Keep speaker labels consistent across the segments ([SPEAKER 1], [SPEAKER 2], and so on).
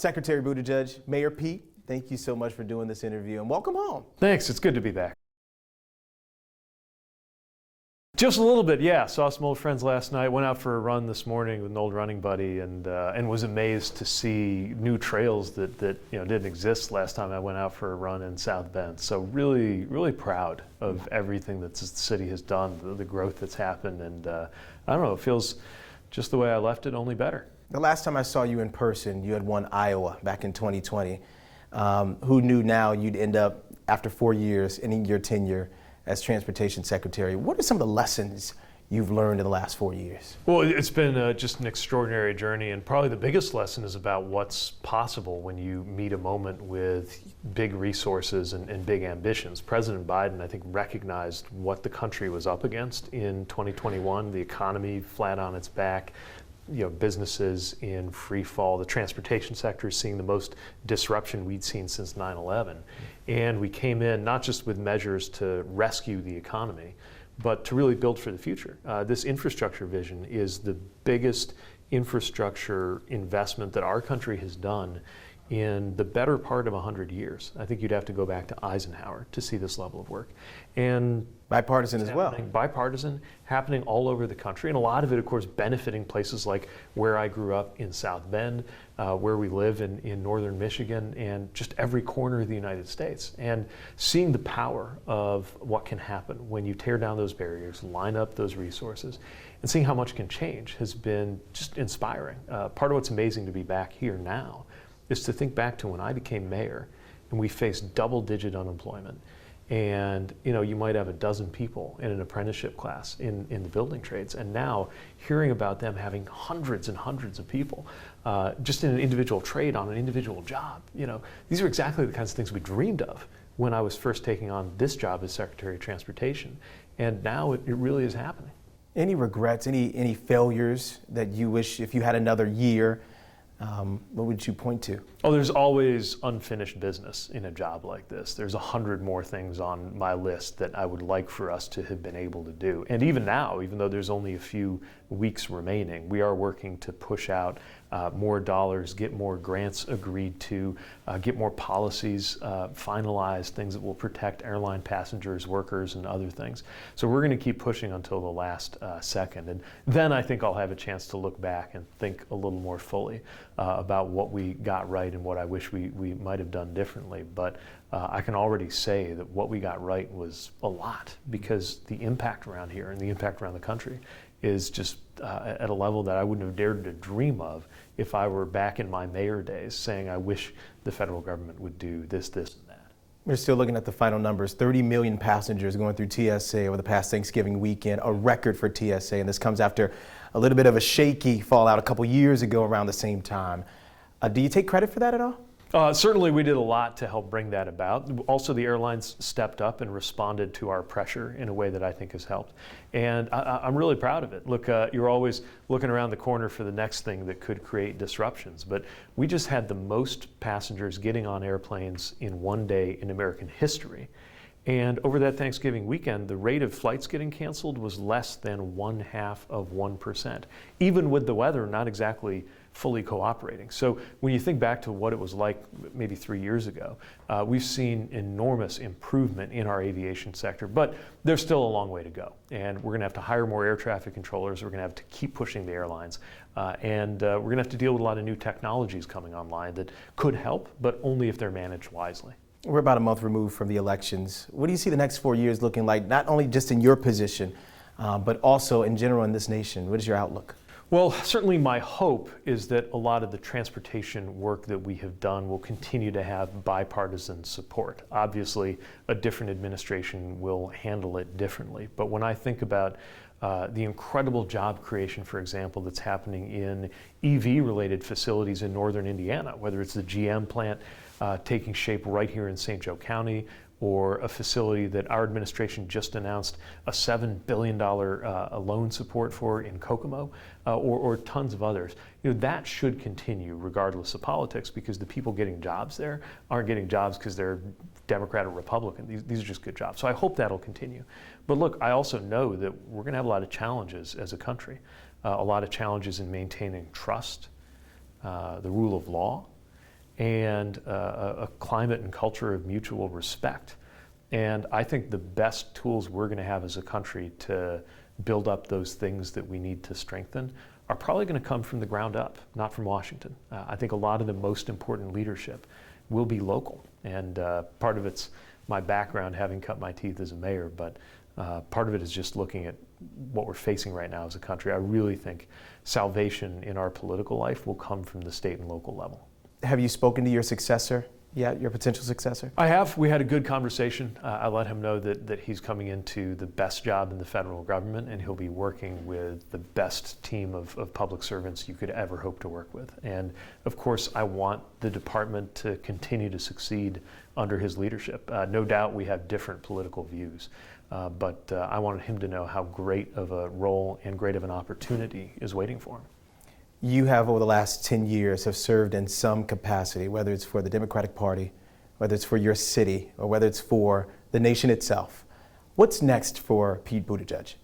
[SPEAKER 1] Secretary Buttigieg, Mayor Pete, thank you so much for doing this interview and welcome home.
[SPEAKER 2] Thanks, it's good to be back. Just a little bit, yeah. Saw some old friends last night, went out for a run this morning with an old running buddy and was amazed to see new trails that didn't exist last time I went out for a run in South Bend. So really proud of everything that the city has done, the growth that's happened, and I don't know, it feels just the way I left it, only better.
[SPEAKER 1] The last time I saw you in person, you had won Iowa back in 2020. Who knew now you'd end up, after 4 years, ending your tenure as Transportation Secretary? What are some of the lessons you've learned in the last 4 years?
[SPEAKER 2] Well, it's been just an extraordinary journey, and probably the biggest lesson is about what's possible when you meet a moment with big resources and big ambitions. President Biden, I think, recognized what the country was up against in 2021, the economy flat on its back, businesses in free fall. The transportation sector is seeing the most disruption we'd seen since 9/11. And we came in not just with measures to rescue the economy, but to really build for the future. This infrastructure vision is the biggest infrastructure investment that our country has done in the better part of 100 years. I think you'd have to go back to Eisenhower to see this level of work. And
[SPEAKER 1] bipartisan as well.
[SPEAKER 2] Bipartisan, happening all over the country, and a lot of it, of course, benefiting places like where I grew up in South Bend, where we live in northern Michigan, and just every corner of the United States. And seeing the power of what can happen when you tear down those barriers, line up those resources, and seeing how much can change has been just inspiring. Part of what's amazing to be back here now is to think back to when I became mayor and we faced double-digit unemployment. And you might have a dozen people in an apprenticeship class in the building trades, and now hearing about them having hundreds and hundreds of people just in an individual trade on an individual job. These are exactly the kinds of things we dreamed of when I was first taking on this job as Secretary of Transportation, and now it really is happening.
[SPEAKER 1] Any regrets, any failures that you wish, if you had another year, what would you point to?
[SPEAKER 2] Oh, there's always unfinished business in a job like this. There's 100 more things on my list that I would like for us to have been able to do. And even now, even though there's only a few weeks remaining, we are working to push out more dollars, get more grants agreed to, get more policies finalized, things that will protect airline passengers, workers, and other things. So we're going to keep pushing until the last second. And then I think I'll have a chance to look back and think a little more fully about what we got right and what I wish we might have done differently. But I can already say that what we got right was a lot, because the impact around here and the impact around the country is just at a level that I wouldn't have dared to dream of if I were back in my mayor days saying I wish the federal government would do this, and that.
[SPEAKER 1] We're still looking at the final numbers. 30 million passengers going through TSA over the past Thanksgiving weekend, a record for TSA, and this comes after a little bit of a shaky fallout a couple years ago around the same time. Do you take credit for that at all?
[SPEAKER 2] Certainly we did a lot to help bring that about. Also, the airlines stepped up and responded to our pressure in a way that I think has helped. And I'm really proud of it. Look, you're always looking around the corner for the next thing that could create disruptions. But we just had the most passengers getting on airplanes in one day in American history. And over that Thanksgiving weekend, the rate of flights getting canceled was less than 0.5%. Even with the weather not exactly fully cooperating. So when you think back to what it was like maybe 3 years ago, we've seen enormous improvement in our aviation sector, but there's still a long way to go. And we're going to have to hire more air traffic controllers. We're going to have to keep pushing the airlines. And we're going to have to deal with a lot of new technologies coming online that could help, but only if they're managed wisely.
[SPEAKER 1] We're about a month removed from the elections. What do you see the next 4 years looking like, not only just in your position, but also in general in this nation? What is your outlook?
[SPEAKER 2] Well, certainly my hope is that a lot of the transportation work that we have done will continue to have bipartisan support. Obviously, a different administration will handle it differently. But when I think about the incredible job creation, for example, that's happening in EV-related facilities in northern Indiana, whether it's the GM plant taking shape right here in St. Joe County, or a facility that our administration just announced a $7 billion loan support for in Kokomo, or tons of others. That should continue regardless of politics, because the people getting jobs there aren't getting jobs because they're Democrat or Republican. These are just good jobs. So I hope that'll continue. But look, I also know that we're going to have a lot of challenges as a country, a lot of challenges in maintaining trust, the rule of law, and a climate and culture of mutual respect. And I think the best tools we're going to have as a country to build up those things that we need to strengthen are probably going to come from the ground up, not from Washington. I think a lot of the most important leadership will be local. And part of it's my background, having cut my teeth as a mayor, but part of it is just looking at what we're facing right now as a country. I really think salvation in our political life will come from the state and local level.
[SPEAKER 1] Have you spoken to your successor yet, your potential successor?
[SPEAKER 2] I have. We had a good conversation. I let him know that he's coming into the best job in the federal government, and he'll be working with the best team of public servants you could ever hope to work with. And of course, I want the department to continue to succeed under his leadership. No doubt we have different political views, but I wanted him to know how great of a role and great of an opportunity is waiting for him.
[SPEAKER 1] You have, over the last 10 years, have served in some capacity, whether it's for the Democratic Party, whether it's for your city, or whether it's for the nation itself. What's next for Pete Buttigieg?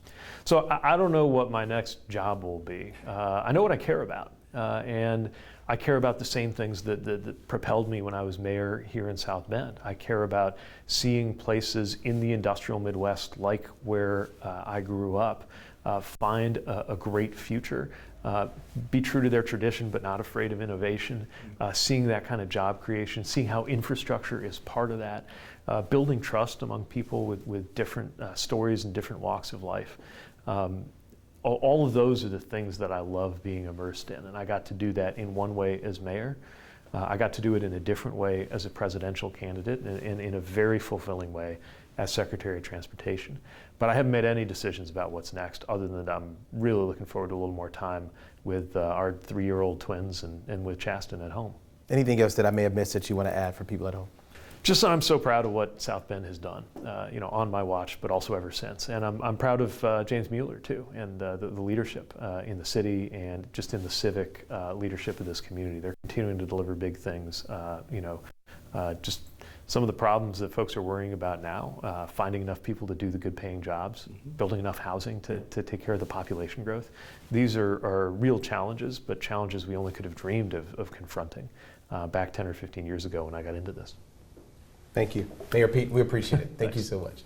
[SPEAKER 2] So I don't know what my next job will be. I know what I care about, and I care about the same things that propelled me when I was mayor here in South Bend. I care about seeing places in the industrial Midwest, like where I grew up, find a great future. Be true to their tradition, but not afraid of innovation, seeing that kind of job creation, seeing how infrastructure is part of that, building trust among people with different stories and different walks of life. All of those are the things that I love being immersed in, and I got to do that in one way as mayor. I got to do it in a different way as a presidential candidate, and in a very fulfilling way as Secretary of Transportation. But I haven't made any decisions about what's next, other than that I'm really looking forward to a little more time with our 3-year-old twins and with Chasten at home.
[SPEAKER 1] Anything else that I may have missed that you want to add for people at home?
[SPEAKER 2] Just that I'm so proud of what South Bend has done, on my watch, but also ever since. And I'm proud of James Mueller, too, and the leadership in the city and just in the civic leadership of this community. They're continuing to deliver big things, just some of the problems that folks are worrying about now, finding enough people to do the good paying jobs, building enough housing to take care of the population growth. These are real challenges, but challenges we only could have dreamed of confronting back 10 or 15 years ago when I got into this.
[SPEAKER 1] Thank you. Mayor Pete, we appreciate it. Thank you so much.